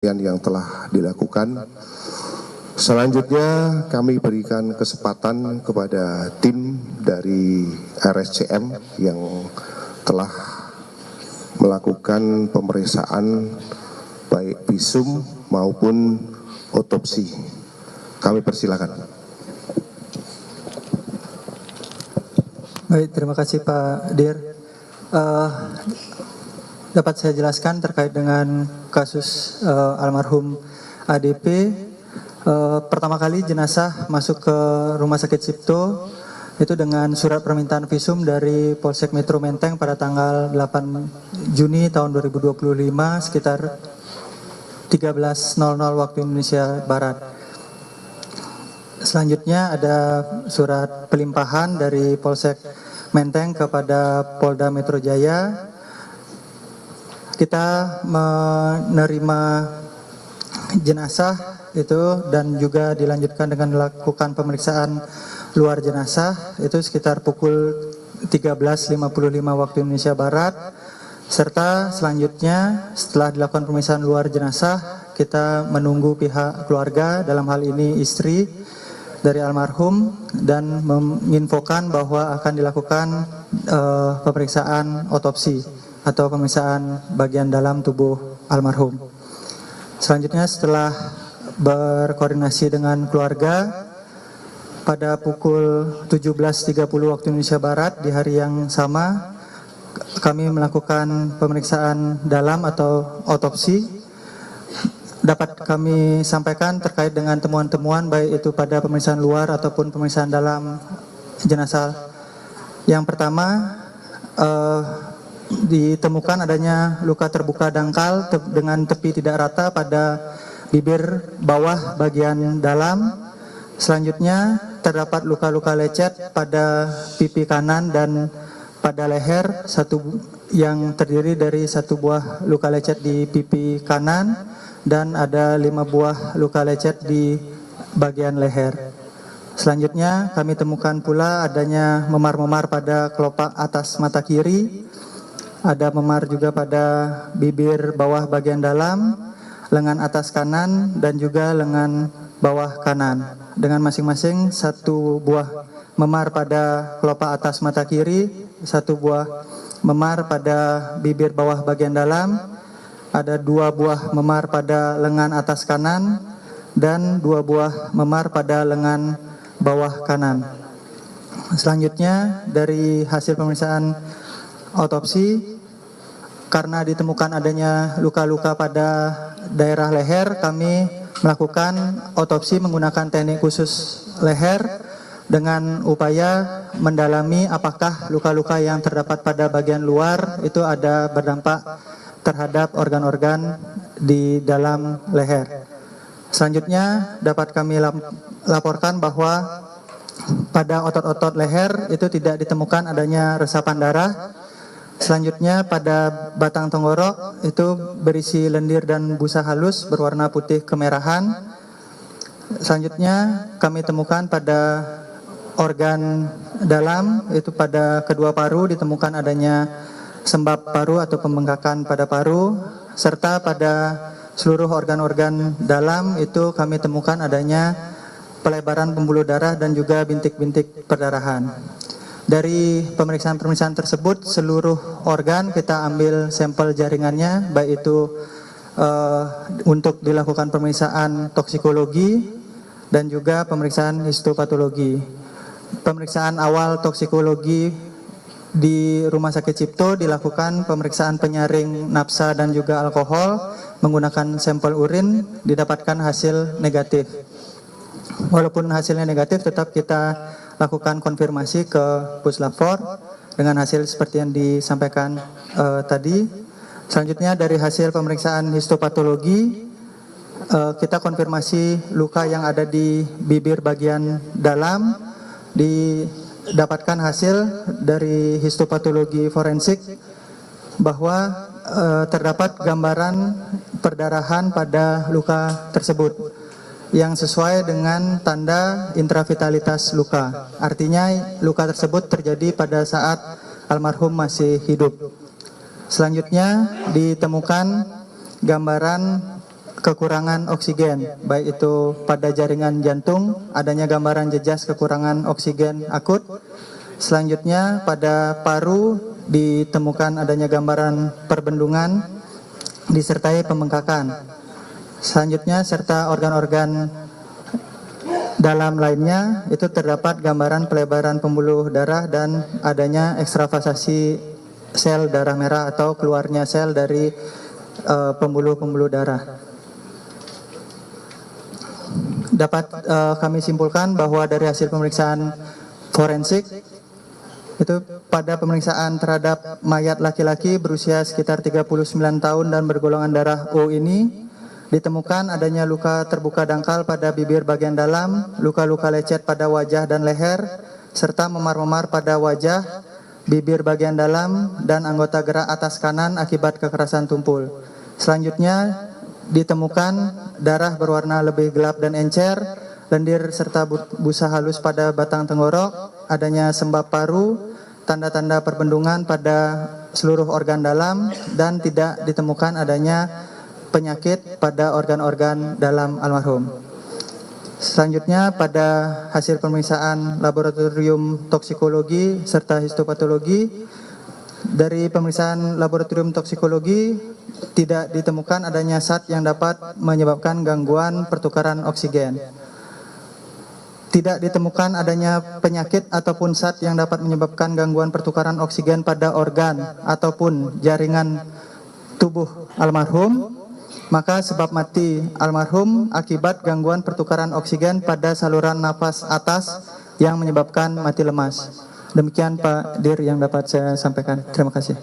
yang telah dilakukan. Selanjutnya kami berikan kesempatan kepada tim dari RSCM yang telah melakukan pemeriksaan baik visum maupun otopsi. Kami persilakan. Baik, terima kasih Pak Dir. Dapat saya jelaskan terkait dengan kasus almarhum ADP. Pertama kali jenazah masuk ke Rumah Sakit Cipto itu dengan surat permintaan visum dari Polsek Metro Menteng pada tanggal 8 Juni tahun 2025 sekitar 13.00 waktu Indonesia Barat. Selanjutnya ada surat pelimpahan dari Polsek Menteng kepada Polda Metro Jaya. Kita menerima jenazah itu dan juga dilanjutkan dengan melakukan pemeriksaan luar jenazah itu sekitar pukul 13.55 waktu Indonesia Barat, serta selanjutnya setelah dilakukan pemeriksaan luar jenazah kita menunggu pihak keluarga, dalam hal ini istri dari almarhum, dan menginfokan bahwa akan dilakukan pemeriksaan otopsi atau pemeriksaan bagian dalam tubuh almarhum. Selanjutnya setelah berkoordinasi dengan keluarga, pada pukul 17.30 waktu Indonesia Barat di hari yang sama kami melakukan pemeriksaan dalam atau otopsi. Dapat kami sampaikan terkait dengan temuan-temuan baik itu pada pemeriksaan luar ataupun pemeriksaan dalam jenazah. Yang pertama, ditemukan adanya luka terbuka dangkal dengan tepi tidak rata pada bibir bawah bagian dalam. Selanjutnya terdapat luka-luka lecet pada pipi kanan dan pada leher, yang terdiri dari 1 buah luka lecet di pipi kanan dan ada 5 buah luka lecet di bagian leher. Selanjutnya kami temukan pula adanya memar-memar pada kelopak atas mata kiri. Ada memar juga pada bibir bawah bagian dalam, lengan atas kanan, dan juga lengan bawah kanan. Dengan masing-masing 1 buah memar pada kelopak atas mata kiri, 1 buah memar pada bibir bawah bagian dalam, ada 2 buah memar pada lengan atas kanan, dan 2 buah memar pada lengan bawah kanan. Selanjutnya dari hasil pemeriksaan otopsi, karena ditemukan adanya luka-luka pada daerah leher, kami melakukan otopsi menggunakan teknik khusus leher dengan upaya mendalami apakah luka-luka yang terdapat pada bagian luar itu ada berdampak terhadap organ-organ di dalam leher. Selanjutnya dapat kami laporkan bahwa pada otot-otot leher itu tidak ditemukan adanya resapan darah. Selanjutnya pada batang tenggorok itu berisi lendir dan busa halus berwarna putih kemerahan. Selanjutnya kami temukan pada organ dalam, itu pada kedua paru ditemukan adanya sembab paru atau pembengkakan pada paru, serta pada seluruh organ-organ dalam itu kami temukan adanya pelebaran pembuluh darah dan juga bintik-bintik perdarahan. Dari pemeriksaan-pemeriksaan tersebut, seluruh organ kita ambil sampel jaringannya, baik itu untuk dilakukan pemeriksaan toksikologi dan juga pemeriksaan histopatologi. Pemeriksaan awal toksikologi di Rumah Sakit Cipto dilakukan pemeriksaan penyaring napsa dan juga alkohol menggunakan sampel urin, didapatkan hasil negatif. Walaupun hasilnya negatif, tetap kita lakukan konfirmasi ke Puslapfor dengan hasil seperti yang disampaikan tadi. Selanjutnya dari hasil pemeriksaan histopatologi, kita konfirmasi luka yang ada di bibir bagian dalam, didapatkan hasil dari histopatologi forensik bahwa terdapat gambaran perdarahan pada luka tersebut yang sesuai dengan tanda intravitalitas luka. Artinya luka tersebut terjadi pada saat almarhum masih hidup. Selanjutnya ditemukan gambaran kekurangan oksigen, baik itu pada jaringan jantung, adanya gambaran jejas kekurangan oksigen akut. Selanjutnya pada paru ditemukan adanya gambaran perbendungan disertai pembengkakan. Selanjutnya serta organ-organ dalam lainnya itu terdapat gambaran pelebaran pembuluh darah dan adanya ekstravasasi sel darah merah atau keluarnya sel dari pembuluh-pembuluh darah. Dapat kami simpulkan bahwa dari hasil pemeriksaan forensik itu pada pemeriksaan terhadap mayat laki-laki berusia sekitar 39 tahun dan bergolongan darah O ini ditemukan adanya luka terbuka dangkal pada bibir bagian dalam, luka-luka lecet pada wajah dan leher, serta memar-memar pada wajah, bibir bagian dalam, dan anggota gerak atas kanan akibat kekerasan tumpul. Selanjutnya ditemukan darah berwarna lebih gelap dan encer, lendir serta busa halus pada batang tenggorok, adanya sembab paru, tanda-tanda perbendungan pada seluruh organ dalam, dan tidak ditemukan adanya penyakit pada organ-organ dalam almarhum. Selanjutnya pada hasil pemeriksaan laboratorium toksikologi serta histopatologi, dari pemeriksaan laboratorium toksikologi tidak ditemukan adanya zat yang dapat menyebabkan gangguan pertukaran oksigen. Tidak ditemukan adanya penyakit ataupun zat yang dapat menyebabkan gangguan pertukaran oksigen pada organ ataupun jaringan tubuh almarhum, maka sebab mati almarhum akibat gangguan pertukaran oksigen pada saluran nafas atas yang menyebabkan mati lemas. Demikian Pak Dir yang dapat saya sampaikan. Terima kasih.